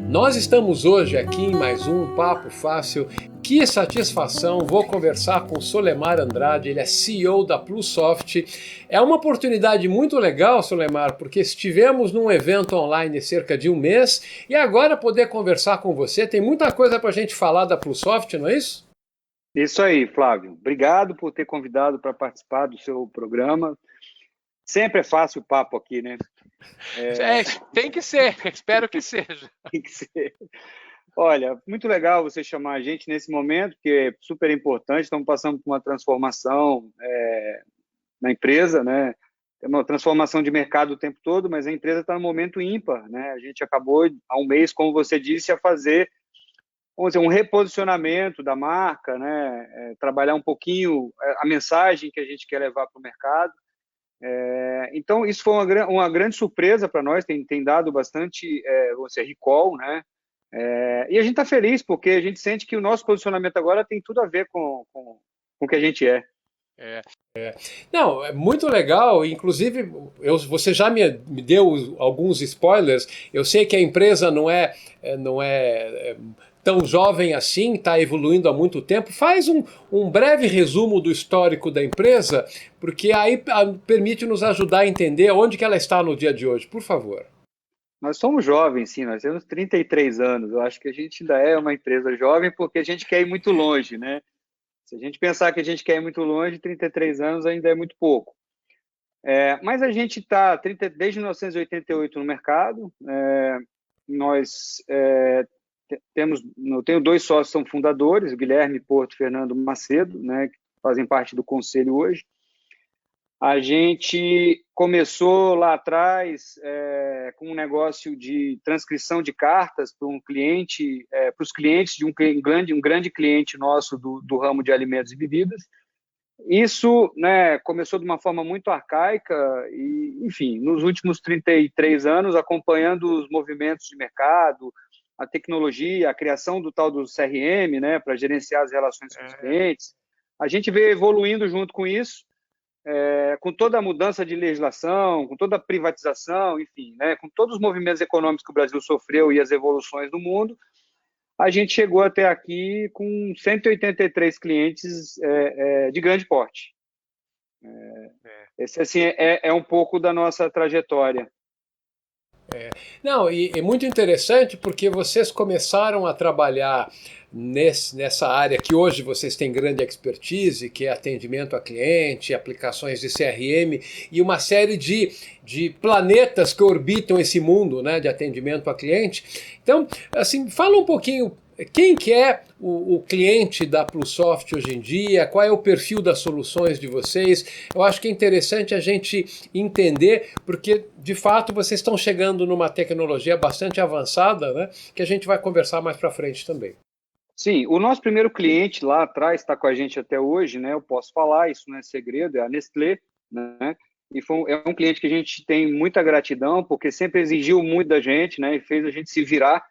Nós estamos hoje aqui em mais um Papo Fácil. Que satisfação! Vou conversar com o Solemar Andrade, ele é CEO da Plusoft. É uma oportunidade muito legal, Solemar, porque estivemos num evento online há cerca de um mês e agora poder conversar com você. Tem muita coisa para a gente falar da Plusoft, não é isso? Isso aí, Flávio. Obrigado por ter convidado para participar do seu programa. Sempre é fácil o papo aqui, né? Tem que ser, espero que seja. Tem que ser. Olha, muito legal você chamar a gente nesse momento, que é super importante. Estamos passando por uma transformação na empresa, né? É uma transformação de mercado o tempo todo, mas a empresa está num momento ímpar, né? A gente acabou há um mês, como você disse, a fazer, vamos dizer, um reposicionamento da marca, né? Trabalhar um pouquinho a mensagem que a gente quer levar para o mercado. Então, isso foi uma grande surpresa para nós, tem dado bastante, vamos dizer, recall, né? E a gente está feliz, porque a gente sente que o nosso posicionamento agora tem tudo a ver com o que a gente é. Não, é muito legal. Inclusive, você já me deu alguns spoilers. Eu sei que a empresa não é tão jovem assim, está evoluindo há muito tempo. Faz um breve resumo do histórico da empresa, porque aí permite nos ajudar a entender onde que ela está no dia de hoje, por favor. Nós somos jovens, sim, nós temos 33 anos. Eu acho que a gente ainda é uma empresa jovem porque a gente quer ir muito longe, né? Se a gente pensar que a gente quer ir muito longe, 33 anos ainda é muito pouco. Mas a gente está desde 1988 no mercado. Nós eu tenho dois sócios que são fundadores, o Guilherme Porto e Fernando Macedo, né, que fazem parte do conselho hoje. A gente começou lá atrás com um negócio de transcrição de cartas para para os clientes de um grande cliente nosso do ramo de alimentos e bebidas. Isso, né, começou de uma forma muito arcaica e, enfim, nos últimos 33 anos, acompanhando os movimentos de mercado, a tecnologia, a criação do tal do CRM, né, para gerenciar as relações com os clientes, a gente veio evoluindo junto com isso, com toda a mudança de legislação, com toda a privatização, enfim, né, com todos os movimentos econômicos que o Brasil sofreu e as evoluções do mundo, a gente chegou até aqui com 183 clientes de grande porte. Esse assim, é um pouco da nossa trajetória. Não, e é muito interessante porque vocês começaram a trabalhar nessa área que hoje vocês têm grande expertise, que é atendimento a cliente, aplicações de CRM e uma série de planetas que orbitam esse mundo, né, de atendimento a cliente. Então, assim, fala um pouquinho. Quem que é o cliente da Plusoft hoje em dia? Qual é o perfil das soluções de vocês? Eu acho que é interessante a gente entender, porque de fato vocês estão chegando numa tecnologia bastante avançada, né? Que a gente vai conversar mais para frente também. Sim, o nosso primeiro cliente lá atrás está com a gente até hoje, né? Eu posso falar, isso não é segredo, é a Nestlé, né? E é um cliente que a gente tem muita gratidão, porque sempre exigiu muito da gente, né? E fez a gente se virar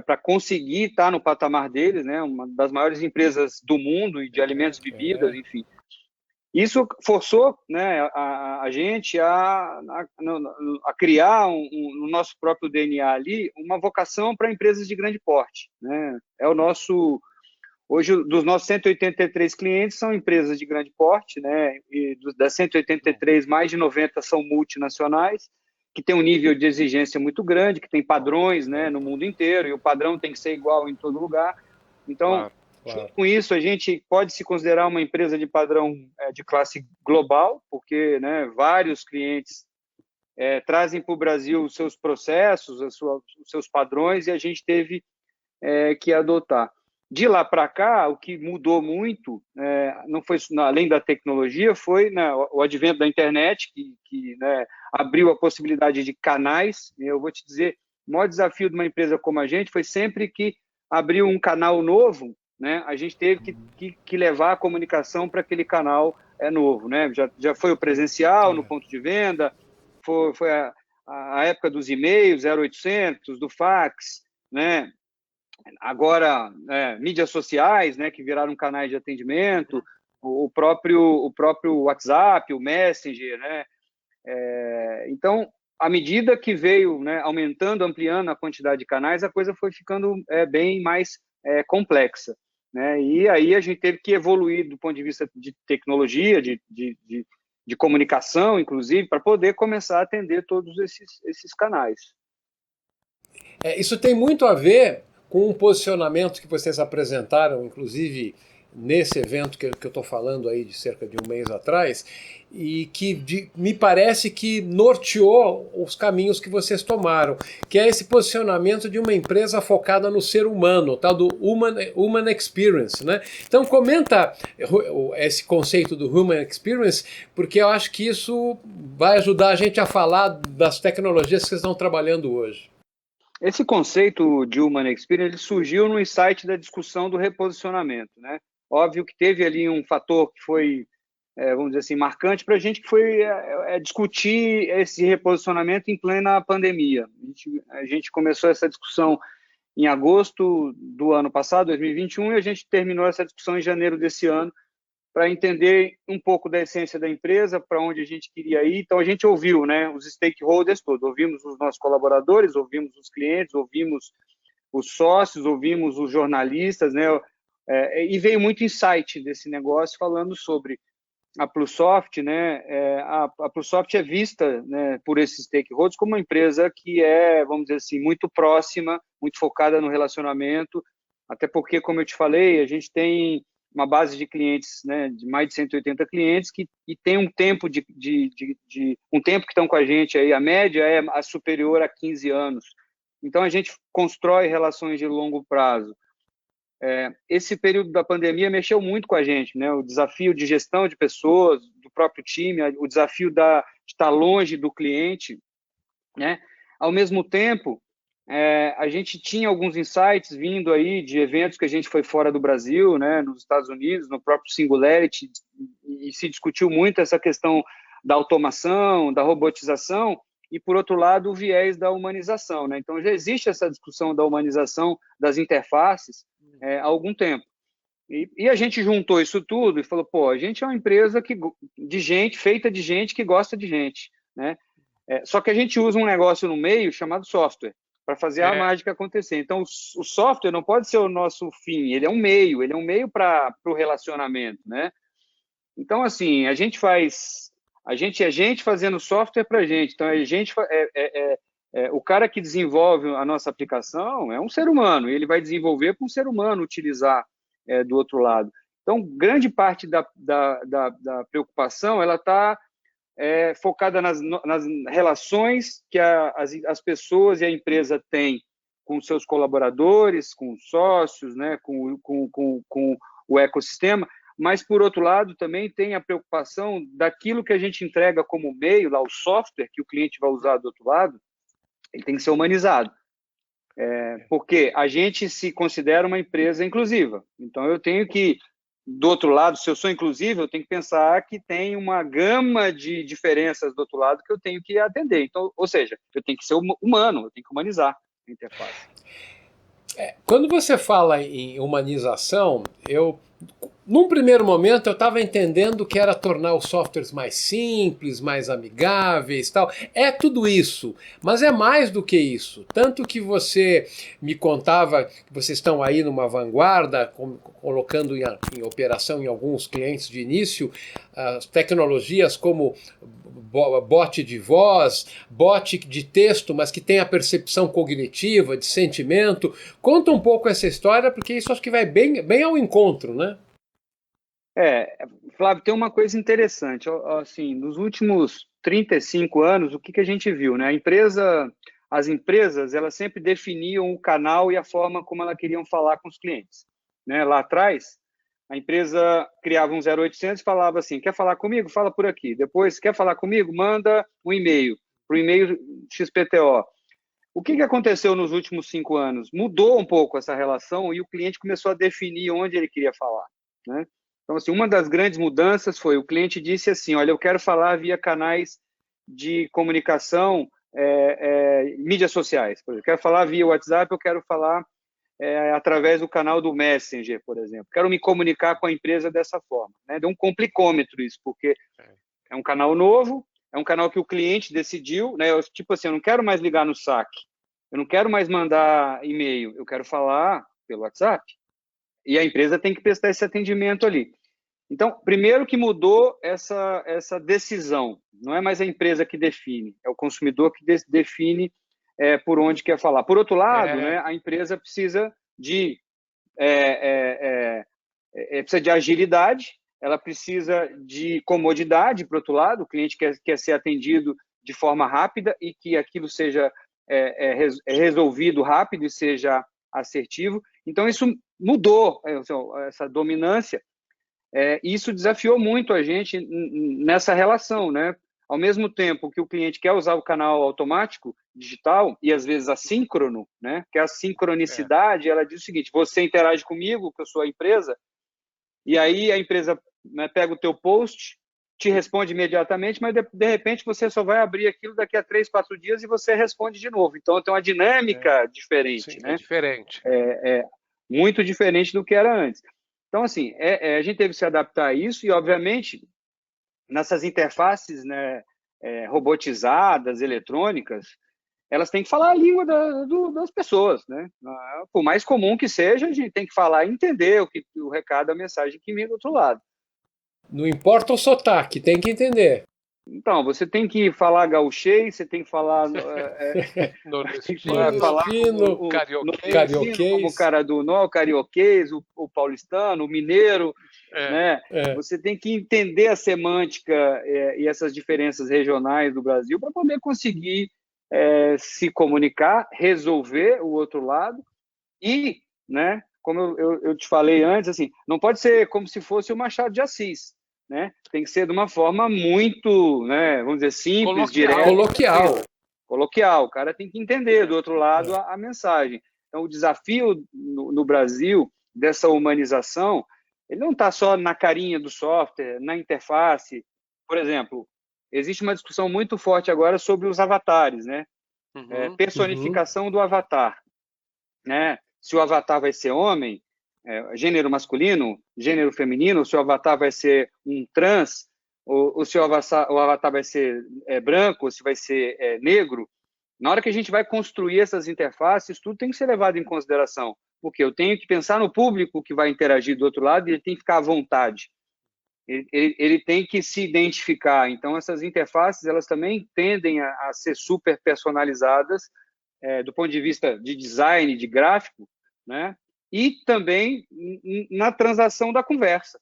para conseguir estar no patamar deles, né? Uma das maiores empresas do mundo e de alimentos e bebidas, enfim. Isso forçou, né, a gente a criar no nosso próprio DNA ali uma vocação para empresas de grande porte, né? Hoje, dos nossos 183 clientes são empresas de grande porte, né? E das 183, mais de 90 são multinacionais, que tem um nível de exigência muito grande, que tem padrões, né, no mundo inteiro, e o padrão tem que ser igual em todo lugar. Então, junto com isso, a gente pode se considerar uma empresa de padrão de classe global, porque, né, vários clientes trazem para o Brasil os seus processos, os seus padrões, e a gente teve que adotar. De lá para cá, o que mudou muito, não foi além da tecnologia, foi, né, o advento da internet, que né, abriu a possibilidade de canais. Eu vou te dizer, o maior desafio de uma empresa como a gente foi sempre que abriu um canal novo, né, a gente teve que levar a comunicação para aquele canal novo. Né? Já foi o presencial, no ponto de venda, foi a época dos e-mails, 0800, do fax, né? Agora, mídias sociais, né, que viraram canais de atendimento, o próprio WhatsApp, o Messenger, né? Então, à medida que veio, né, aumentando, ampliando a quantidade de canais, a coisa foi ficando bem mais complexa, né? E aí a gente teve que evoluir do ponto de vista de tecnologia, de comunicação, inclusive, para poder começar a atender todos esses canais. Isso tem muito a ver com um posicionamento que vocês apresentaram, inclusive nesse evento que eu estou falando aí de cerca de um mês atrás, e que me parece que norteou os caminhos que vocês tomaram, que é esse posicionamento de uma empresa focada no ser humano, tal do Human Experience, né? Então comenta esse conceito do Human Experience, porque eu acho que isso vai ajudar a gente a falar das tecnologias que vocês estão trabalhando hoje. Esse conceito de Human Experience ele surgiu no insight da discussão do reposicionamento, né? Óbvio que teve ali um fator que foi, vamos dizer assim, marcante para a gente, que foi discutir esse reposicionamento em plena pandemia. A gente começou essa discussão em agosto do ano passado, 2021, e a gente terminou essa discussão em janeiro desse ano, para entender um pouco da essência da empresa, para onde a gente queria ir. Então, a gente ouviu, né, os stakeholders todos, ouvimos os nossos colaboradores, ouvimos os clientes, ouvimos os sócios, ouvimos os jornalistas, né, e veio muito insight desse negócio falando sobre a Plusoft, né, a Plusoft é vista, né, por esses stakeholders como uma empresa que vamos dizer assim, muito próxima, muito focada no relacionamento, até porque, como eu te falei, a gente tem uma base de clientes, né, de mais de 180 clientes e tem um tempo um tempo que estão com a gente aí, a média é superior a 15 anos. Então a gente constrói relações de longo prazo. Esse período da pandemia mexeu muito com a gente, né? O desafio de gestão de pessoas, do próprio time, o desafio de estar longe do cliente, né? Ao mesmo tempo, a gente tinha alguns insights vindo aí de eventos que a gente foi fora do Brasil, né? Nos Estados Unidos, no próprio Singularity, e se discutiu muito essa questão da automação, da robotização, e, por outro lado, o viés da humanização, né? Então, já existe essa discussão da humanização das interfaces há algum tempo. E a gente juntou isso tudo e falou, pô, a gente é uma empresa feita de gente que gosta de gente, né? Só que a gente usa um negócio no meio chamado software para fazer a mágica acontecer. Então, o software não pode ser o nosso fim, ele é um meio para o relacionamento, né? Então, assim, a gente é gente fazendo software para a gente. Então, o cara que desenvolve a nossa aplicação é um ser humano, e ele vai desenvolver para um ser humano utilizar do outro lado. Então, grande parte da preocupação ela está focada nas relações que as pessoas e a empresa têm com seus colaboradores, com os sócios, né, com o ecossistema, mas, por outro lado, também tem a preocupação daquilo que a gente entrega como meio, lá o software que o cliente vai usar do outro lado, ele tem que ser humanizado. Porque a gente se considera uma empresa inclusiva. Então, eu tenho que, do outro lado, se eu sou inclusivo, eu tenho que pensar que tem uma gama de diferenças do outro lado que eu tenho que atender. Então, ou seja, eu tenho que ser humano, eu tenho que humanizar a interface. Quando você fala em humanização, num primeiro momento eu estava entendendo que era tornar os softwares mais simples, mais amigáveis, tal. É tudo isso, mas é mais do que isso. Tanto que você me contava que vocês estão aí numa vanguarda, colocando em operação em alguns clientes de início, as tecnologias como bot de voz, bot de texto, mas que tem a percepção cognitiva, de sentimento. Conta um pouco essa história, porque isso acho que vai bem ao encontro, né? Flávio, tem uma coisa interessante. Assim, nos últimos 35 anos, o que a gente viu, né? As empresas, elas sempre definiam o canal e a forma como elas queriam falar com os clientes, né? Lá atrás, a empresa criava um 0800 e falava assim, quer falar comigo? Fala por aqui. Depois, quer falar comigo? Manda um e-mail, para o e-mail XPTO. O que aconteceu nos últimos 5 anos? Mudou um pouco essa relação e o cliente começou a definir onde ele queria falar, né? Então, assim, uma das grandes mudanças foi o cliente disse assim, olha, eu quero falar via canais de comunicação, mídias sociais, por exemplo. Eu quero falar via WhatsApp, eu quero falar através do canal do Messenger, por exemplo. Quero me comunicar com a empresa dessa forma, né? Deu um complicômetro isso, porque é um canal novo, é um canal que o cliente decidiu, né? Tipo assim, eu não quero mais ligar no saque, eu não quero mais mandar e-mail, eu quero falar pelo WhatsApp. E a empresa tem que prestar esse atendimento ali. Então, primeiro que mudou essa decisão. Não é mais a empresa que define, é o consumidor que define por onde quer falar. Por outro lado, né, a empresa precisa precisa de agilidade, ela precisa de comodidade, por outro lado, o cliente quer ser atendido de forma rápida e que aquilo seja resolvido rápido e seja assertivo. Então, isso mudou, essa dominância, e isso desafiou muito a gente nessa relação, né? Ao mesmo tempo que o cliente quer usar o canal automático, digital, e às vezes assíncrono, né? Que a sincronicidade, ela diz o seguinte: você interage comigo, que eu sou a empresa, e aí a empresa, né, pega o teu post, te responde imediatamente, mas de repente você só vai abrir aquilo daqui a 3, 4 dias e você responde de novo. Então tem uma dinâmica diferente, sim, né? É diferente. Muito diferente do que era antes. Então, assim, a gente teve que se adaptar a isso e, obviamente, nessas interfaces, né, robotizadas, eletrônicas, elas têm que falar a língua das pessoas, né? Por mais comum que seja, a gente tem que falar e entender o recado, a mensagem que vem do outro lado. Não importa o sotaque, tem que entender. Então, você tem que falar gauchês, você tem que falar nordestino, carioquês, como o cara do norte, o carioquês, o paulistano, o mineiro, né? Você tem que entender a semântica e essas diferenças regionais do Brasil para poder conseguir se comunicar, resolver o outro lado e, né, como eu te falei antes, assim, não pode ser como se fosse o Machado de Assis, né? Tem que ser de uma forma muito, né, vamos dizer, simples, direta. Coloquial. O cara tem que entender do outro lado a mensagem. Então, o desafio no Brasil dessa humanização, ele não está só na carinha do software, na interface. Por exemplo, existe uma discussão muito forte agora sobre os avatares, né? Personificação do avatar, né? Se o avatar vai ser homem, gênero masculino, gênero feminino, se o avatar vai ser um trans, ou se o avatar vai ser branco, ou se vai ser negro. Na hora que a gente vai construir essas interfaces, tudo tem que ser levado em consideração, porque eu tenho que pensar no público que vai interagir do outro lado e ele tem que ficar à vontade. Ele tem que se identificar. Então, essas interfaces, elas também tendem a ser super personalizadas, do ponto de vista de design, de gráfico, né? E também na transação da conversa.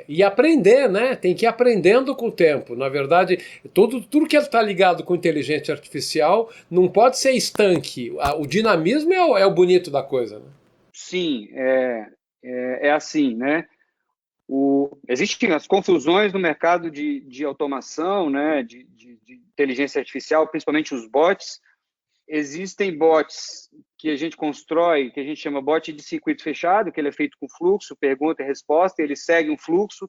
E aprender, né? Tem que ir aprendendo com o tempo. Na verdade, tudo que está ligado com inteligência artificial não pode ser estanque. O dinamismo é o bonito da coisa, né? Sim, é assim, né? Existem as confusões no mercado de automação, né? De inteligência artificial, principalmente os bots. Existem bots que a gente constrói, que a gente chama bot de circuito fechado, que ele é feito com fluxo, pergunta e resposta, ele segue um fluxo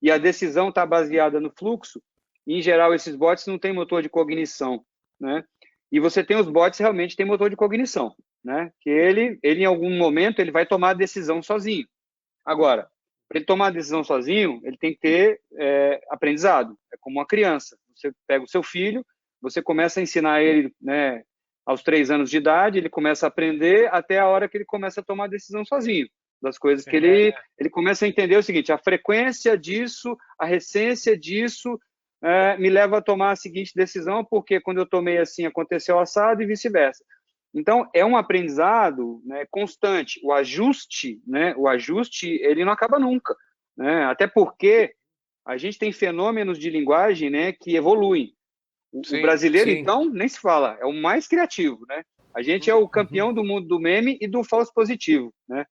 e a decisão está baseada no fluxo. E, em geral, esses bots não têm motor de cognição, né? E você tem os bots que realmente têm motor de cognição, né? Que ele em algum momento, ele vai tomar a decisão sozinho. Agora, para ele tomar a decisão sozinho, ele tem que ter aprendizado. É como uma criança. Você pega o seu filho, você começa a ensinar ele, né, aos 3 anos de idade, ele começa a aprender até a hora que ele começa a tomar a decisão sozinho. Das coisas que ele começa a entender o seguinte: a frequência disso, a recência disso me leva a tomar a seguinte decisão, porque quando eu tomei assim aconteceu assado e vice-versa. Então, é um aprendizado, né, constante. O ajuste, né, ele não acaba nunca, né? Até porque a gente tem fenômenos de linguagem, né, que evoluem. O brasileiro, então, nem se fala, é o mais criativo, né? A gente é o campeão do mundo do meme e do falso positivo, né?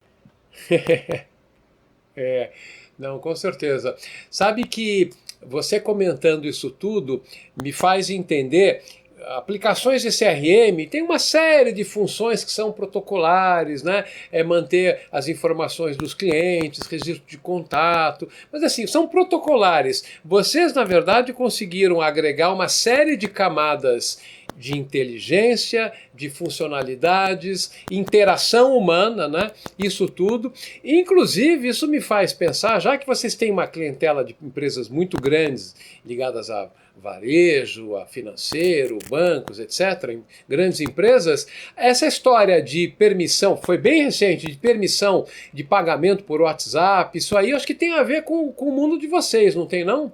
Não, com certeza. Sabe que você comentando isso tudo me faz entender. Aplicações de CRM tem uma série de funções que são protocolares, né? Manter as informações dos clientes, registro de contato, mas assim, são protocolares. Vocês, na verdade, conseguiram agregar uma série de camadas de inteligência, de funcionalidades, interação humana, né? Isso tudo. Inclusive, isso me faz pensar, já que vocês têm uma clientela de empresas muito grandes ligadas a varejo, a financeiro, bancos, etc., em grandes empresas, essa história de permissão, foi bem recente, de permissão de pagamento por WhatsApp, isso aí eu acho que tem a ver com o mundo de vocês, não tem não?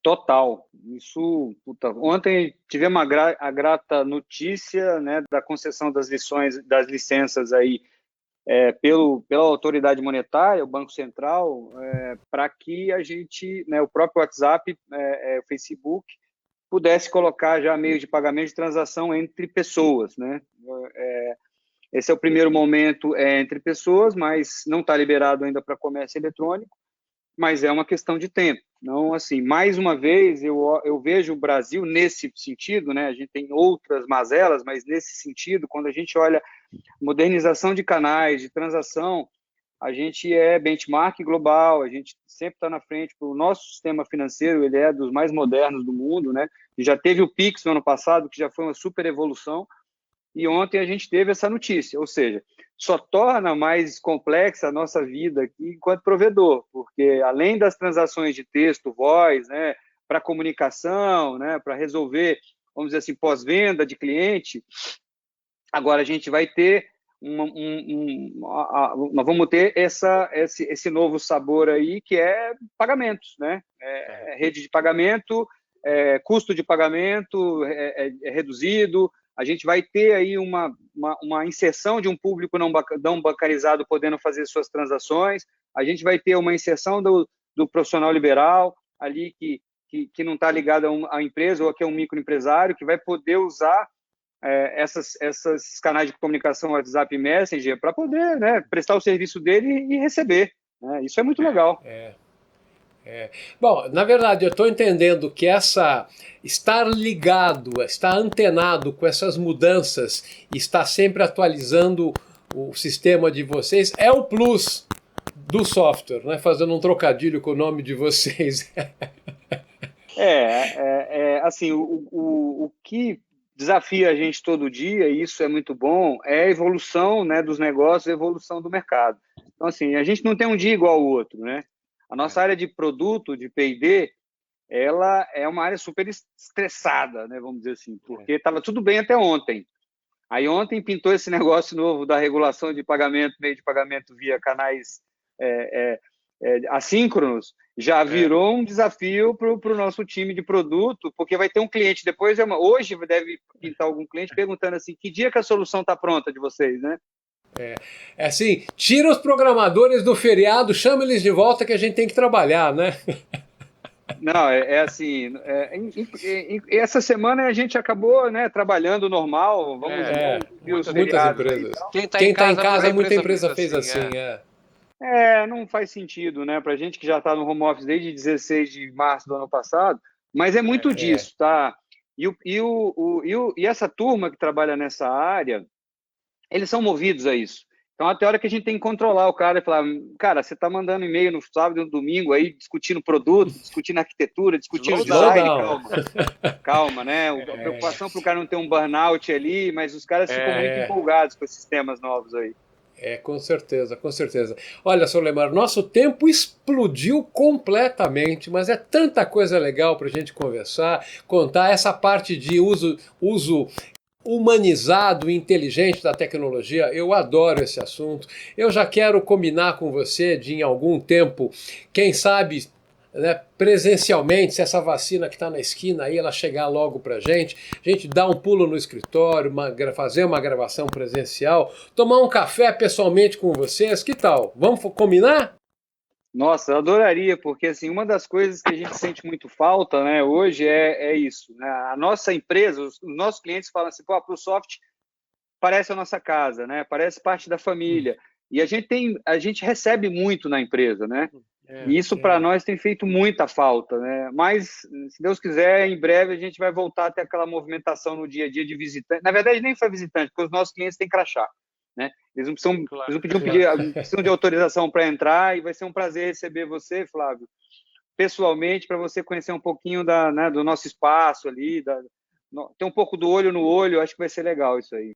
Total. Isso, puta, ontem tivemos a grata notícia, né, da concessão das licenças aí pela autoridade monetária, o Banco Central, para que a gente, né, o próprio WhatsApp, o Facebook, pudesse colocar já meio de pagamento de transação entre pessoas, né? Esse é o primeiro momento entre pessoas, mas não está liberado ainda para comércio eletrônico, mas é uma questão de tempo. Não, assim, mais uma vez, eu vejo o Brasil nesse sentido, né? A gente tem outras mazelas, mas nesse sentido, quando a gente olha modernização de canais, de transação, a gente é benchmark global, a gente sempre está na frente. O nosso sistema financeiro, ele é dos mais modernos do mundo, né? E já teve o Pix no ano passado, que já foi uma super evolução, e ontem a gente teve essa notícia, ou seja, só torna mais complexa a nossa vida aqui enquanto provedor, porque além das transações de texto, voz, né, para comunicação, né, para resolver, vamos dizer assim, pós-venda de cliente, agora a gente vai ter nós vamos ter esse novo sabor aí, que é pagamentos, né? Rede de pagamento, custo de pagamento reduzido. A gente vai ter aí uma inserção de um público não bancarizado podendo fazer suas transações. A gente vai ter uma inserção do profissional liberal ali que não está ligado a empresa ou que é um microempresário, que vai poder usar esses canais de comunicação, WhatsApp e Messenger, para poder, né, prestar o serviço dele e receber. Né? Isso é muito legal. Bom, na verdade, eu estou entendendo que estar ligado, estar antenado com essas mudanças e estar sempre atualizando o sistema de vocês é o plus do software, né? Fazendo um trocadilho com o nome de vocês. Assim, o que desafia a gente todo dia, e isso é muito bom, é a evolução, né, dos negócios, a evolução do mercado. Então, assim, a gente não tem um dia igual ao outro, né? A nossa área de produto, de P&D, ela é uma área super estressada, né, vamos dizer assim, porque estava tudo bem até ontem. Aí ontem pintou esse negócio novo da regulação de pagamento, meio de pagamento via canais assíncronos, já virou um desafio para o nosso time de produto, porque vai ter um cliente depois, hoje deve pintar algum cliente perguntando assim, que dia que a solução está pronta de vocês, né? É assim, tira os programadores do feriado, chama eles de volta que a gente tem que trabalhar, né? Não, assim, essa semana a gente acabou, né, trabalhando normal, vamos ver os muitas feriados. empresas. Quem está Quem em está em casa, casa, muita empresa fez assim. Não faz sentido, né? Para a gente que já está no home office desde 16 de março do ano passado, mas é muito disso, tá? E essa turma que trabalha nessa área, eles são movidos a isso. Então, até a hora que a gente tem que controlar o cara e falar, cara, você está mandando e-mail no sábado e no domingo aí, discutindo produto, discutindo arquitetura, discutindo design, calma, né? A preocupação para o cara não ter um burnout ali, mas os caras ficam muito empolgados com esses temas novos aí. Com certeza, com certeza. Olha, Sr. Lemar, nosso tempo explodiu completamente, mas é tanta coisa legal para a gente conversar, contar essa parte de uso humanizado e inteligente da tecnologia. Eu adoro esse assunto. Eu já quero combinar com você de, em algum tempo, quem sabe, né, presencialmente, se essa vacina que está na esquina aí, ela chegar logo para a gente dar um pulo no escritório, fazer uma gravação presencial, tomar um café pessoalmente com vocês, que tal? Vamos combinar? Nossa, eu adoraria, porque assim, uma das coisas que a gente sente muito falta, né, hoje é isso, né? A nossa empresa, os nossos clientes falam assim, pô, a ProSoft parece a nossa casa, né? Parece parte da família. E a gente recebe muito na empresa, né? E isso para nós tem feito muita falta, né? Mas, se Deus quiser, em breve a gente vai voltar a ter aquela movimentação no dia a dia de visitante. Na verdade, nem foi visitante, porque os nossos clientes têm crachá, né? Eles não precisam de autorização para entrar, e vai ser um prazer receber você, Flávio, pessoalmente, para você conhecer um pouquinho do nosso espaço ali, ter um pouco do olho no olho. Acho que vai ser legal isso aí.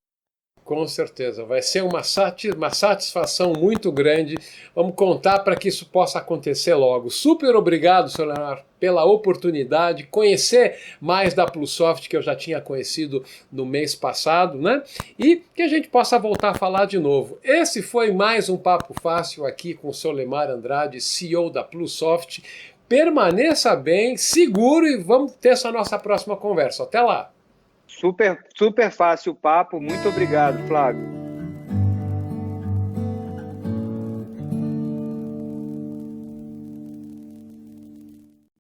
Com certeza, vai ser uma satisfação muito grande. Vamos contar para que isso possa acontecer logo. Super obrigado, Sr. Leonardo, pela oportunidade, conhecer mais da Plusoft, que eu já tinha conhecido no mês passado, né? E que a gente possa voltar a falar de novo. Esse foi mais um Papo Fácil aqui com o Sr. Lemar Andrade, CEO da Plusoft. Permaneça bem, seguro e vamos ter essa nossa próxima conversa. Até lá! Super, super fácil o papo. Muito obrigado, Flávio.